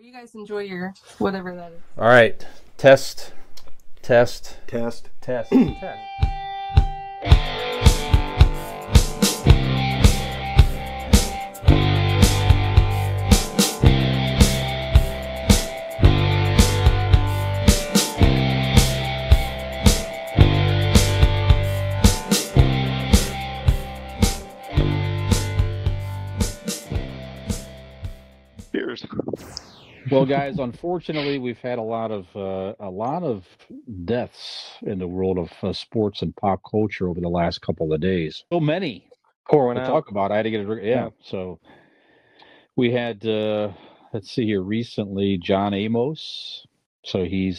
Well, you guys enjoy your whatever that is. All right. Test. Test. Test. Test. Test. Well, guys, unfortunately, we've had a lot of deaths in the world of sports and pop culture over the last couple of days. So many Pour to one talk out. about. I had to get a drink. Yeah. So we had, let's see here, recently, John Amos. So he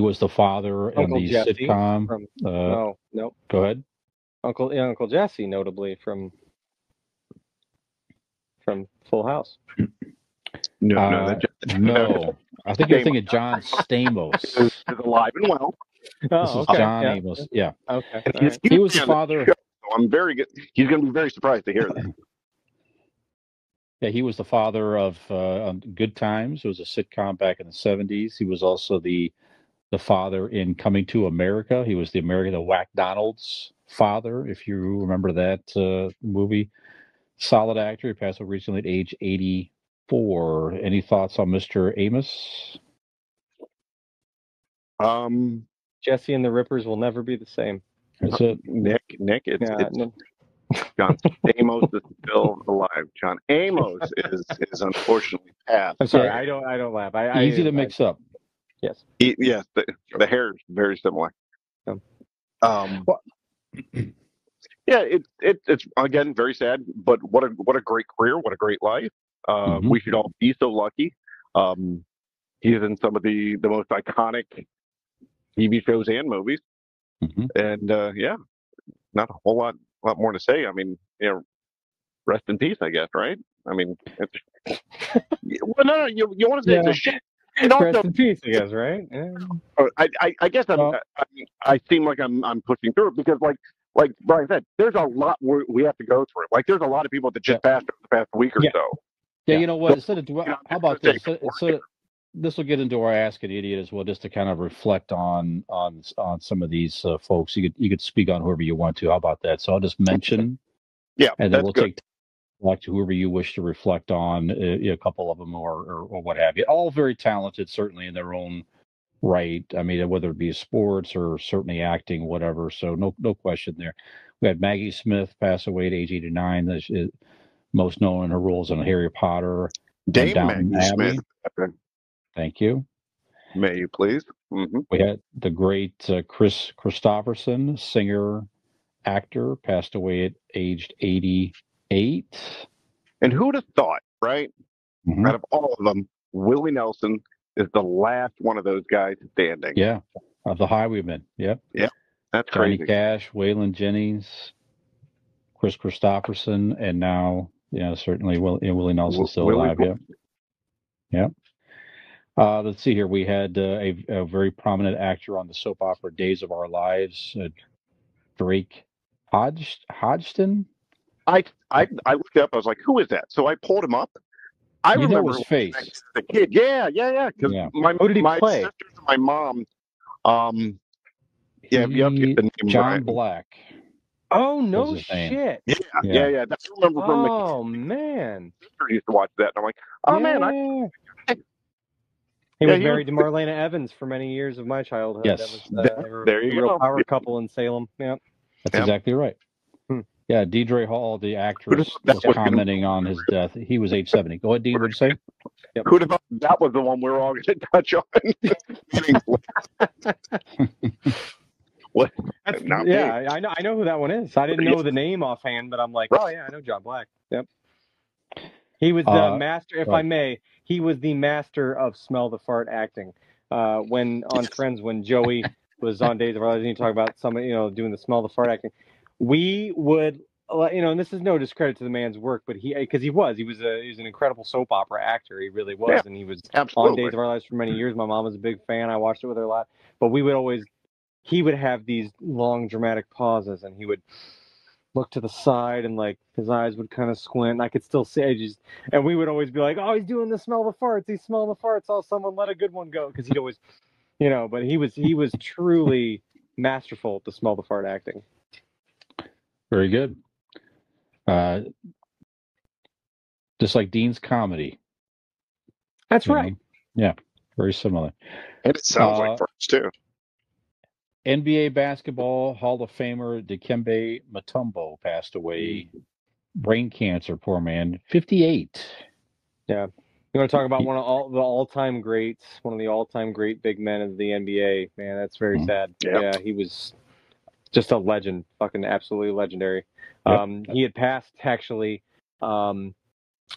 was the father in Uncle the Jesse sitcom. from no. Go ahead. Uncle Jesse, notably from Full House. No, I think you're thinking John Stamos. Is alive and well. Oh, This is okay. John Yeah. Amos. Yeah. Okay. And All he's right. He was the usually on father. show, so I'm very good. He's going to be very surprised to hear this. Yeah, he was the father of Good Times. It was a sitcom back in the 70s. He was also the father in Coming to America. He was the Whack Donald's father, if you remember that movie. Solid actor. He passed away recently at age 84. Any thoughts on Mr. Amos? Jesse and the Rippers will never be the same. That's it. Nick, John Amos is still alive. John Amos is unfortunately passed. I'm sorry. Yeah. I don't laugh. Easy to mix up. Yes. Yes, the hair is very similar. Yeah, it's again very sad, but what a great career, what a great life. We should all be so lucky. He's in some of the most iconic TV shows and movies, and yeah, not a whole lot more to say. I mean, rest in peace, I guess, right? I mean, well, no, you want to say the shit. And also, rest in peace, I guess, right? Yeah. I guess I seem like I'm pushing through it because like Brian said, there's a lot we have to go through. Like there's a lot of people that just passed over the past week or so. Yeah, you know what? How about this? This will get into our Ask an Idiot as well, just to kind of reflect on some of these folks. You could speak on whoever you want to. How about that? So I'll just mention. Yeah, and then we'll good. take back to whoever you wish to reflect on, a couple of them or what have you. All very talented, certainly in their own right. I mean, whether it be sports or certainly acting, whatever. So no question there. We had Maggie Smith pass away at age 89. She's most known in her roles in Harry Potter. Dame Maggie Smith. Thank you. May you please? Mm-hmm. We had the great Kris Kristofferson, singer, actor, passed away at aged 88. And who'd have thought, right? Out of all of them, Willie Nelson is the last one of those guys standing. Yeah, of the Highwaymen. Yep. Yeah, that's Johnny crazy. Cash, Waylon Jennings, Kris Kristofferson, and now, certainly Willie Nelson's still alive. Yeah. Let's see here. We had a very prominent actor on the soap opera Days of Our Lives, Drake Hodgson. I looked up. I was like, "Who is that?" So I pulled him up. I remember his face. The kid. Yeah. Because who did he play? Sisters and my mom. Yeah, you have to get the name John right. Black. Oh no shit! Yeah. That's I remember from. Oh man. My sister used to watch that, and I'm like, "Oh man, He was married to Marlena Evans for many years of my childhood. Yes. That was there you real go. Power couple in Salem. Yeah. That's exactly right. Yeah, Deidre Hall, the actress, was commenting on his death. He was age 70. Go ahead, Dean. What did you say? Yep. Who'd have thought that was the one we were all going to touch on? What? Yeah, I know who that one is. I didn't know the name offhand, but I'm like, oh yeah, I know John Black. Yep. He was the master, if I may. He was the master of smell the fart acting. When on Friends, when Joey was on Days of Our Lives, and you talk about somebody, doing the smell the fart acting, we would, and this is no discredit to the man's work, but he was an incredible soap opera actor. He really was, and he was on Days of Our Lives for many years. My mom was a big fan. I watched it with her a lot. But he would have these long dramatic pauses, and he would look to the side and like his eyes would kind of squint. I could still see and we would always be like, "Oh, he's doing the smell the farts. He's smelling the farts. Oh, someone let a good one go," because he'd always, But he was truly masterful at the smell the fart acting. Very good. Just like Dean's comedy. That's right. Yeah, very similar. And it sounds like farts too. NBA basketball Hall of Famer Dikembe Mutombo passed away. Brain cancer, poor man. 58. Yeah. You want to talk about one of the all-time greats, one of the all-time great big men of the NBA? Man, that's very sad. Yep. Yeah, he was just a legend, fucking absolutely legendary. Yep. He had passed, actually,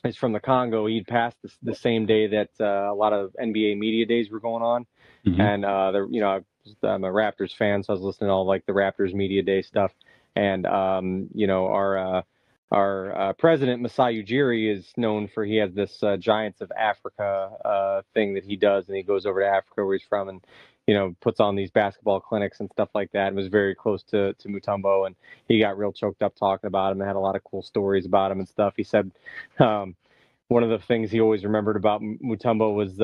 he's from the Congo. He'd passed the same day that a lot of NBA media days were going on. Mm-hmm. And, I'm a Raptors fan, so I was listening to all like the Raptors media day stuff. And, our president, Masai Ujiri, is known for, he has this Giants of Africa thing that he does. And he goes over to Africa where he's from and, puts on these basketball clinics and stuff like that. And was very close to Mutombo. And he got real choked up talking about him and had a lot of cool stories about him and stuff. He said one of the things he always remembered about Mutombo was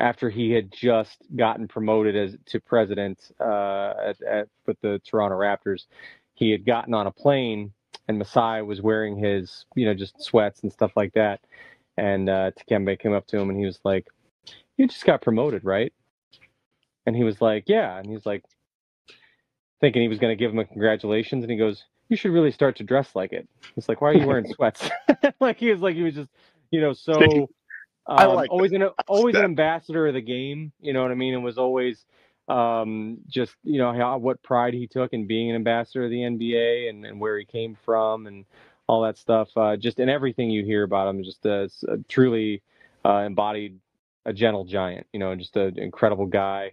after he had just gotten promoted to president with the Toronto Raptors, he had gotten on a plane and Masai was wearing his, just sweats and stuff like that. And Dikembe came up to him and he was like, "You just got promoted, right?" And he was like, "Yeah." And he's like, thinking he was going to give him a congratulations. And he goes, "You should really start to dress like it." He's like, "Why are you wearing sweats?" He was just, so always an ambassador of the game. You know what I mean? And was always just, what pride he took in being an ambassador of the NBA and where he came from and all that stuff. Just in everything you hear about him, just truly embodied a gentle giant, just an incredible guy,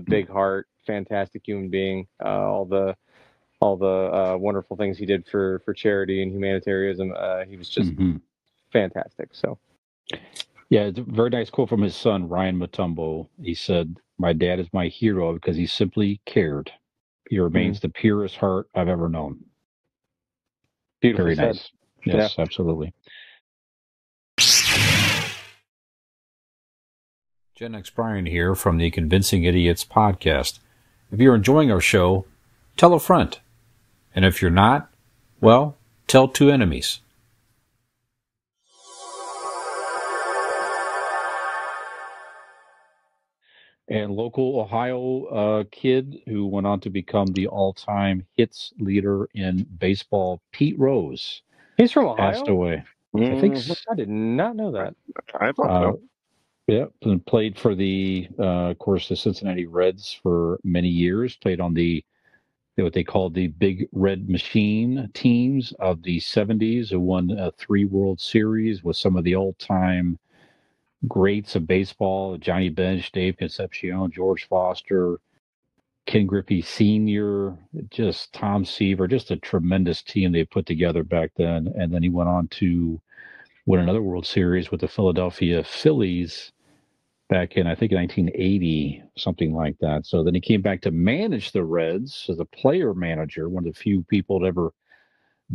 big heart, fantastic human being, all the wonderful things he did for charity and humanitarianism. He was just fantastic. So. Yeah, it's a very nice quote from his son, Ryan Mutombo. He said, "My dad is my hero because he simply cared. He remains the purest heart I've ever known." Beautifully very nice. Said. Yes, yeah. Absolutely. Gen X Brian here from the Convincing Idiots podcast. If you're enjoying our show, tell a friend. And if you're not, well, tell two enemies. And local Ohio kid who went on to become the all-time hits leader in baseball, Pete Rose. He's from Ohio? Passed away. I think I did not know that. I thought so. Yeah, and played for of course, the Cincinnati Reds for many years. Played on what they called the Big Red Machine teams of the 70s, who won 3 World Series with some of the all-time greats of baseball: Johnny Bench, Dave Concepcion, George Foster, Ken Griffey Sr., just Tom Seaver, just a tremendous team they put together back then. And then he went on to win another World Series with the Philadelphia Phillies back in, I think, 1980, something like that. So then he came back to manage the Reds as a player manager, one of the few people to ever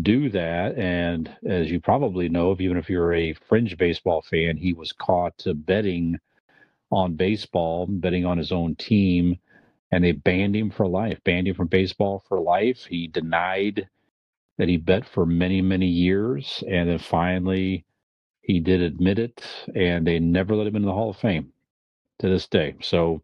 do that. And as you probably know, even if you're a fringe baseball fan, he was caught betting on baseball, betting on his own team, and they banned him for life, banned him from baseball for life. He denied that he bet for many, many years. And then finally he did admit it, and they never let him into the Hall of Fame to this day. So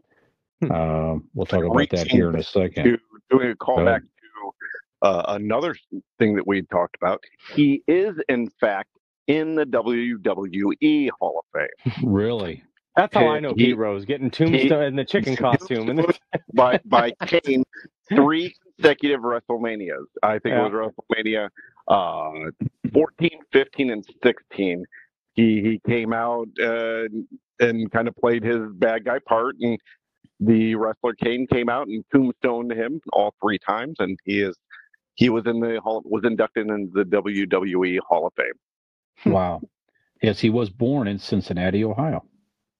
we'll talk about that here in a second. Doing a callback to another thing that we talked about, he is in fact in the WWE Hall of Fame. Really? That's how I know Pete Rose, getting tombstone in the chicken costume. by Kane 3 consecutive WrestleManias. I think it was WrestleMania 14, 15, and 16. He came out and kind of played his bad guy part, and the wrestler Kane came out and tombstoned him all 3 times, and he was inducted into the WWE Hall of Fame. Wow. Yes, he was born in Cincinnati, Ohio.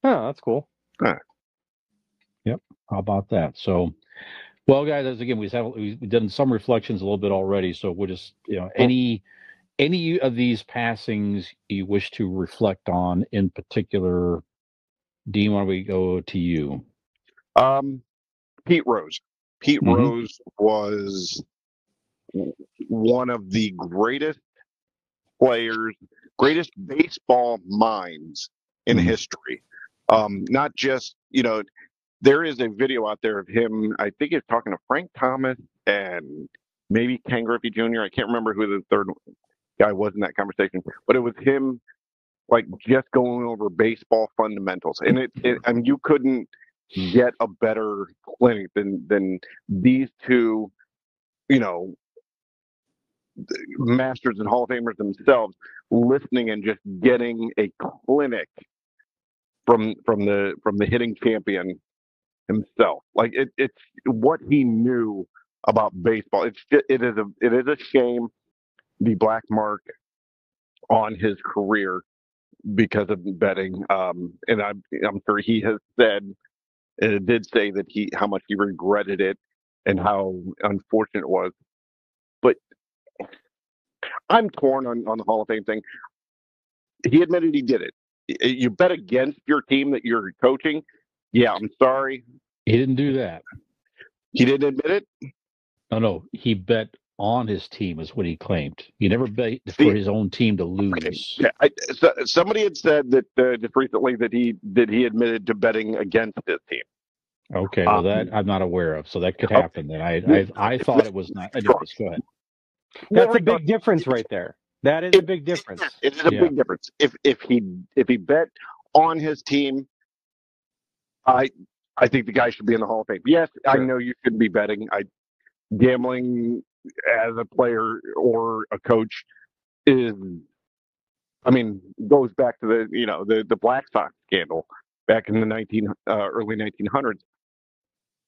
Oh, that's cool. Right. Yep. How about that? So Well, guys, as again, we've done some reflections a little bit already, so we'll just any of these passings you wish to reflect on in particular. Dean, why don't we go to you? Pete Rose. Pete Rose was one of the greatest players, greatest baseball minds in history. Not just, there is a video out there of him, I think he's talking to Frank Thomas and maybe Ken Griffey Jr. I can't remember who the third guy was in that conversation, but it was him just going over baseball fundamentals. And and you couldn't get a better clinic than these two, masters and Hall of Famers themselves listening and just getting a clinic from the hitting champion himself. It's what he knew about baseball. It is a shame the black mark on his career because of betting. And I'm sure he has said, and it did say that how much he regretted it and how unfortunate it was. But I'm torn on the Hall of Fame thing. He admitted he did it. You bet against your team that you're coaching. Yeah, I'm sorry. He didn't do that. He didn't admit it? No. He bet on his team is what he claimed. He never bet for his own team to lose. Okay. Yeah, somebody had said that just recently that he admitted to betting against his team. Okay, well that I'm not aware of, so that could happen. Then I thought it was not. Anyways, go ahead. That's a big difference right there. That is a big difference. It is a big difference. If he bet on his team, I think the guy should be in the Hall of Fame. Yes, sure. I know you shouldn't be betting. Gambling as a player or a coach goes back to the Black Sox scandal back in the early 1900s.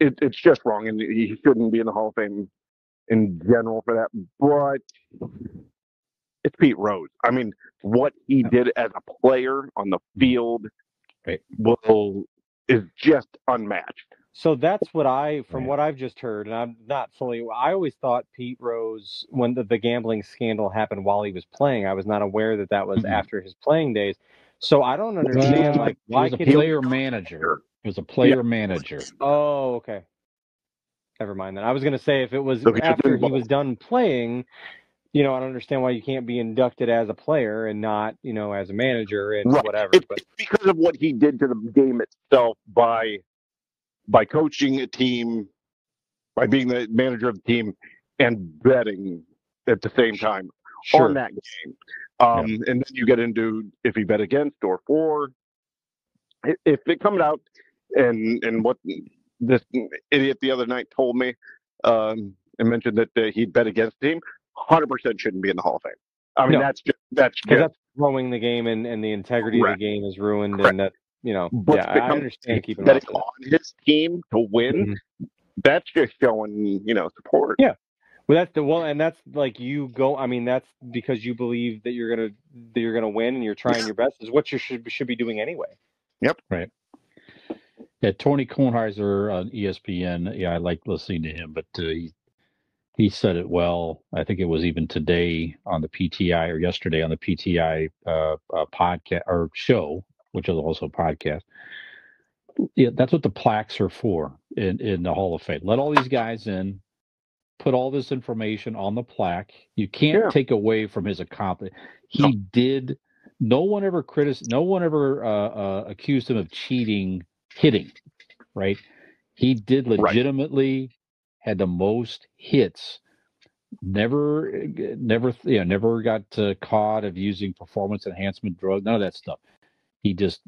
It's just wrong, and he shouldn't be in the Hall of Fame in general for that. But it's Pete Rose. I mean, what he did as a player on the field is just unmatched. So that's what what I've just heard, and I'm not fully. I always thought Pete Rose, when the gambling scandal happened while he was playing, I was not aware that was after his playing days. So I don't understand, why he was a player manager. He was a player manager. Oh, okay. Never mind then. I was going to say if it was after he was done playing, I don't understand why you can't be inducted as a player and not, as a manager and whatever. It's because of what he did to the game itself by coaching a team, by being the manager of the team, and betting at the same time on that game. And then you get into if he bet against or for. If it comes out and what this idiot the other night told me and mentioned that he'd bet against the team, 100% shouldn't be in the Hall of Fame. I mean, that's throwing the game and the integrity of the game is ruined, and that I understand keeping betting on his team to win. That's just showing support. Yeah. Well, and that's like you go. I mean, that's because you believe that you're gonna win and you're trying your best. Is what you should be doing anyway. Yep. Right. Yeah, Tony Kornheiser on ESPN. Yeah, I like listening to him, but he said it well. I think it was even today on the PTI or yesterday on the PTI podcast or show, which is also a podcast. Yeah, that's what the plaques are for in the Hall of Fame. Let all these guys in, put all this information on the plaque. You can't take away from his accomplishment. He did. No one ever accused him of cheating hitting, right? He did legitimately had the most hits. Never got caught of using performance enhancement drugs. None of that stuff. He just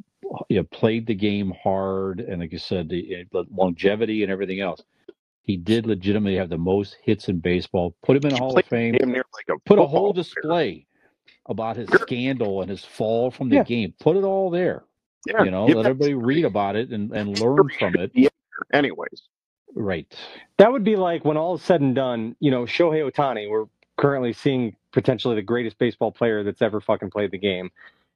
played the game hard, and like you said, the longevity and everything else. He did legitimately have the most hits in baseball. Put him in the Hall of Fame. Put a whole display about his scandal and his fall from the game. Put it all there. Yeah, let everybody read about it and learn from it. Anyways. Right. That would be like when all is said and done, Shohei Ohtani, we're currently seeing potentially the greatest baseball player that's ever fucking played the game.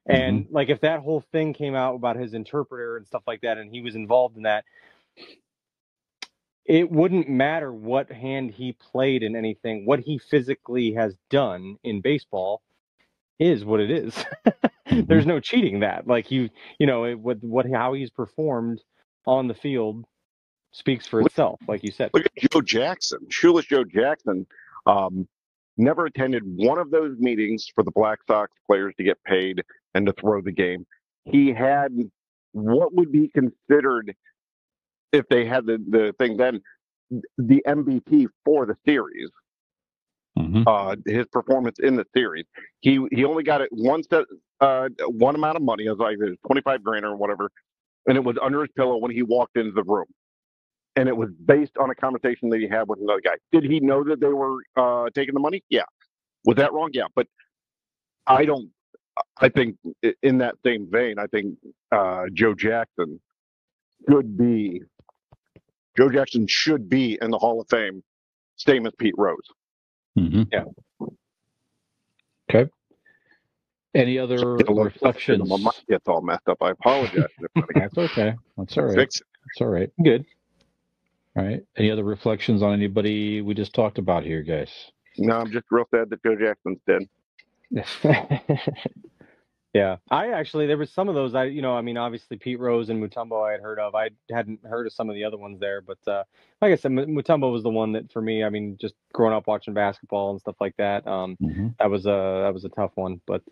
And if that whole thing came out about his interpreter and stuff like that, and he was involved in that, it wouldn't matter what hand he played in anything. What he physically has done in baseball is what it is. There's no cheating that. Like how he's performed on the field speaks for itself, like you said. Look at Joe Jackson, shoeless Joe Jackson. Never attended one of those meetings for the Black Sox players to get paid and to throw the game. He had what would be considered, if they had the thing then, the MVP for the series. His performance in the series. He only got it one amount of money. It was like $25,000 or whatever, and it was under his pillow when he walked into the room. And it was based on a conversation that he had with another guy. Did he know that they were taking the money? Yeah. Was that wrong? Yeah. But I think in that same vein, I think Joe Jackson should be in the Hall of Fame, same as Pete Rose. Yeah. Okay. Any other reflections? My mic gets all messed up. I apologize. That's okay. That's all right. Fix it. That's all right. Good. All right. Any other reflections on anybody we just talked about here, guys? No, I'm just real sad that Joe Jackson's dead. Yeah, there was some of those. Obviously Pete Rose and Mutombo I had heard of. I hadn't heard of some of the other ones there, but like I said, Mutombo was the one that for me. I mean, just growing up watching basketball and stuff like that. That was a tough one, but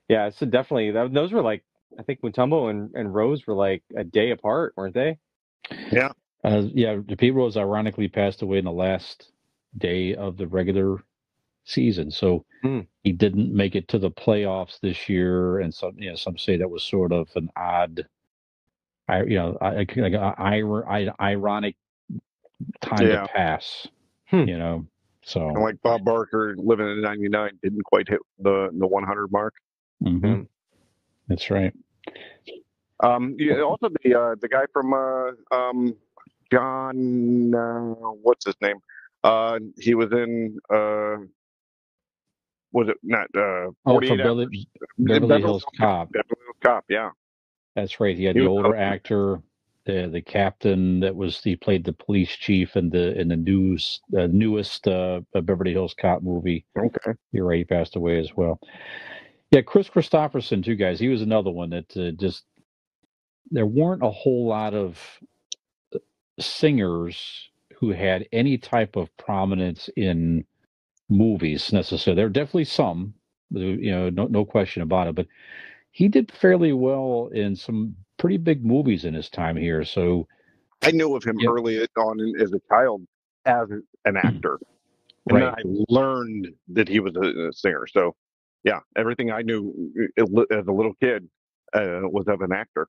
yeah, so definitely those were like, I think Mutombo and Rose were like a day apart, weren't they? Yeah. Pete Rose ironically passed away in the last day of the regular season, so he didn't make it to the playoffs this year, and some say that was sort of an odd, ironic time to pass. So like Bob Barker living in '99 didn't quite hit the 100 mark. That's right. Also the guy from John, what's his name? He was in was it not 48 Beverly Hills Cop. Beverly Hills Cop, yeah. That's right. He had the older actor, the captain he played the police chief in the newest Beverly Hills Cop movie. Okay. You're right, he passed away as well. Yeah, Kris Kristofferson too, guys. He was another one that just there weren't a whole lot of singers who had any type of prominence in movies necessarily. There are definitely some, no question about it, but he did fairly well in some pretty big movies in his time here. So I knew of him early on as a child as an actor, and then I learned that he was a singer. So yeah, everything I knew as a little kid was of an actor.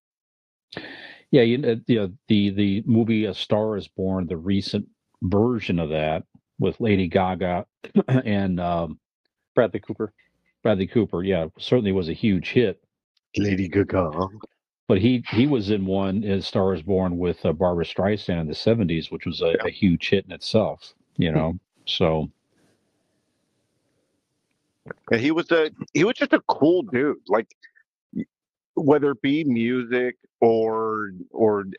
Yeah, the movie A Star Is Born, the recent version of that with Lady Gaga and Bradley Cooper. Yeah, certainly was a huge hit. Lady Gaga. But he was in one, A Star Is Born, with Barbra Streisand in the '70s, which was a huge hit in itself. So. And he was just a cool dude. Like, whether it be music or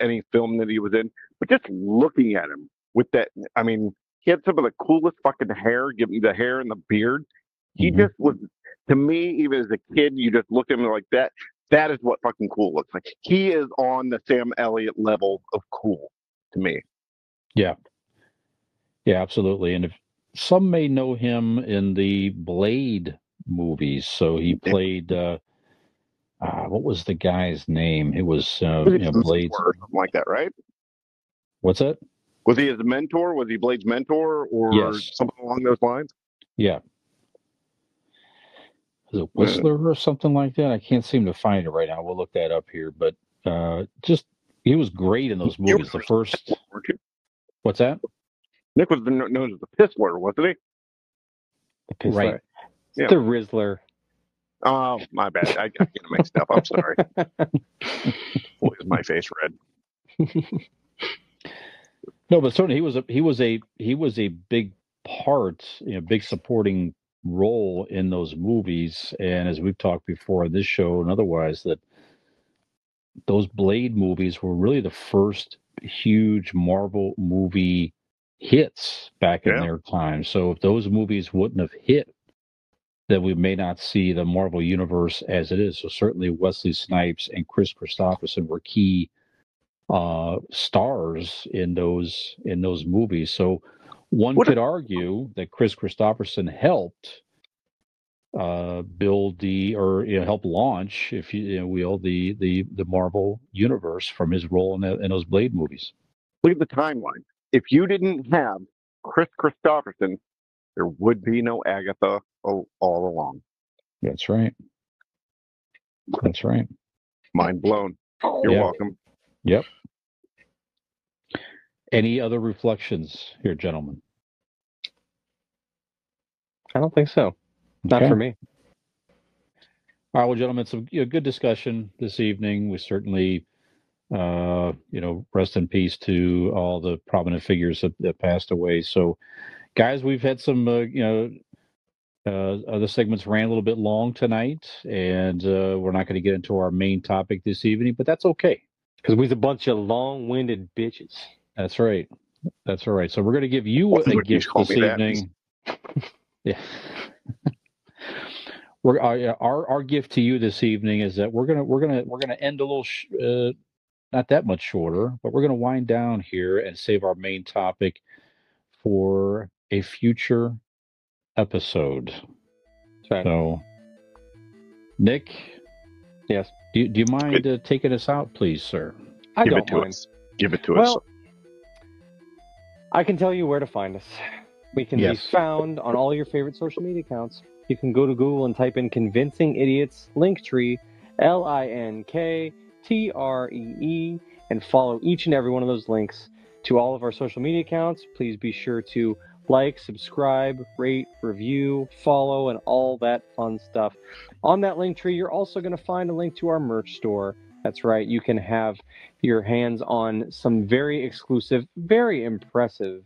any film that he was in, but just looking at him with that, I mean, he had some of the coolest fucking hair, give me the hair and the beard. He just was, to me, even as a kid, you just look at him like that. That is what fucking cool looks like. He is on the Sam Elliott level of cool to me. Yeah. Yeah, absolutely. And if some may know him in the Blade movies, so he played, what was the guy's name? It was Blade. Something like that, right? What's that? Was he his mentor? Was he Blade's mentor or something along those lines? Yeah. Was it Whistler or something like that? I can't seem to find it right now. We'll look that up here. But he was great in those movies. The first. What's that? Nick was known as the Pissler, wasn't he? The Pissler. Right. Yeah. The Rizzler. Oh, my bad. I got getting mixed up. I'm sorry. Boy, is my face red. No, but certainly he was a big part, big supporting role in those movies. And as we've talked before on this show and otherwise, that those Blade movies were really the first huge Marvel movie hits back in their time. So if those movies wouldn't have hit, then we may not see the Marvel universe as it is. So certainly Wesley Snipes and Kris Kristofferson were key stars in those movies. So one could argue that Kris Kristofferson helped build help launch, if you will, the Marvel universe from his role in those Blade movies. Look at the timeline. If you didn't have Kris Kristofferson, there would be no Agatha all along. That's right. That's right. Mind blown. You're welcome. Yep. Any other reflections here, gentlemen? I don't think so. Not for me. All right, well, gentlemen, it's a good discussion this evening. We certainly, rest in peace to all the prominent figures that passed away. So, guys, we've had some, other segments ran a little bit long tonight, and we're not going to get into our main topic this evening, but that's okay. Because we're a bunch of long-winded bitches. That's right. That's all right. So we're going to give you a gift this evening. Yeah. Our gift to you this evening is that we're gonna end a little not that much shorter, but we're gonna wind down here and save our main topic for a future episode. Right. So, Nick, yes, do you mind taking us out, please, sir? I don't mind. Give it to us. I can tell you where to find us. We can be found on all your favorite social media accounts. You can go to Google and type in Convincing Idiots Linktree, LINKTREE, and follow each and every one of those links to all of our social media accounts. Please be sure to like, subscribe, rate, review, follow, and all that fun stuff. On that Linktree, you're also going to find a link to our merch store. That's right, you can have your hands on some very exclusive, very impressive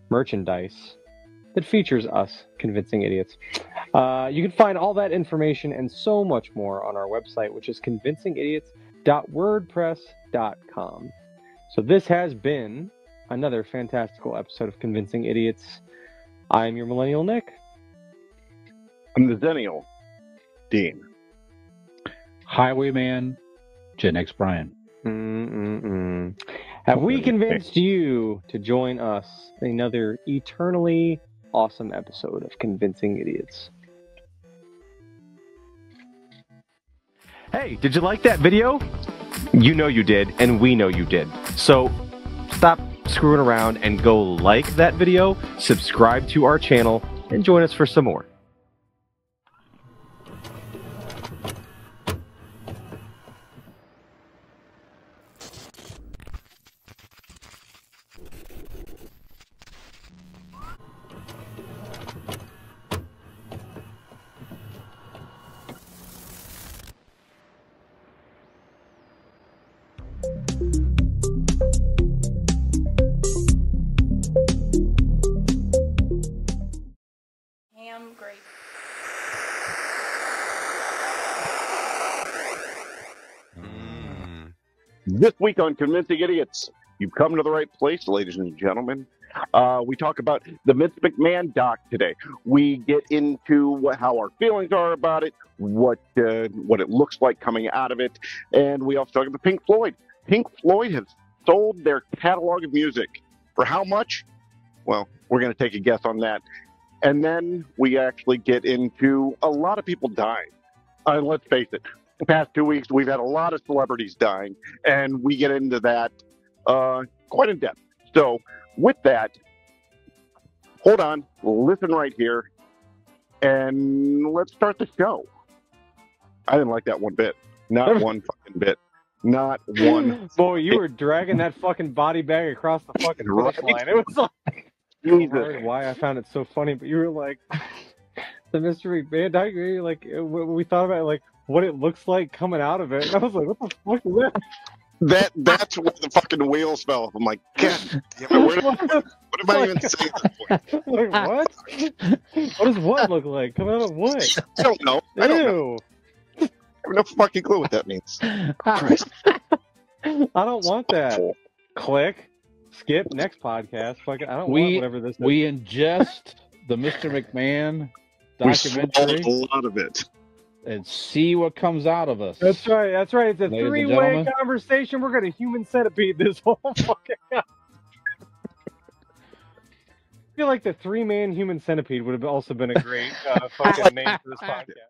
merchandise that features us, Convincing Idiots. You can find all that information and so much more on our website, which is convincingidiots.wordpress.com. So this has been another fantastical episode of Convincing Idiots. I'm your Millennial Nick. I'm the Zennial Dean. Highwayman Gen X Brian. Have we convinced you to join us in another eternally awesome episode of Convincing Idiots? Hey, did you like that video? You know you did, and we know you did. So stop screwing around and go like that video, subscribe to our channel, and join us for some more. This week on Convincing Idiots, you've come to the right place, ladies and gentlemen. We talk about the Vince McMahon doc today. We get into how our feelings are about it, what it looks like coming out of it, and we also talk about Pink Floyd. Pink Floyd has sold their catalog of music. For how much? Well, we're going to take a guess on that. And then we actually get into a lot of people dying. Let's face it. The past 2 weeks, we've had a lot of celebrities dying, and we get into that quite in depth. So, with that, hold on, listen right here, and let's start the show. I didn't like that one bit. Not one fucking bit. Not one. Boy, you were dragging that fucking body bag across the fucking finish line. It was like, I don't know why I found it so funny, but you were like, the Mr. McMahon doc, like, we thought about it, like, what it looks like coming out of it. And I was like, what the fuck is that? That's where the fucking wheels fell off. I'm like, God damn it, what am I even saying at this point? Like, what? What does what look like? Coming out of what? I don't know. I don't know. I have no fucking clue what that means. Christ. I don't want that. Click. Skip. Next podcast. Fuck it. I don't want whatever this is. We ingest the Mr. McMahon documentary. We a lot of it. And see what comes out of us. That's right. That's right. It's a three-way conversation. We're going to human centipede this whole fucking... I feel like the three-man human centipede would have also been a great fucking name for this podcast.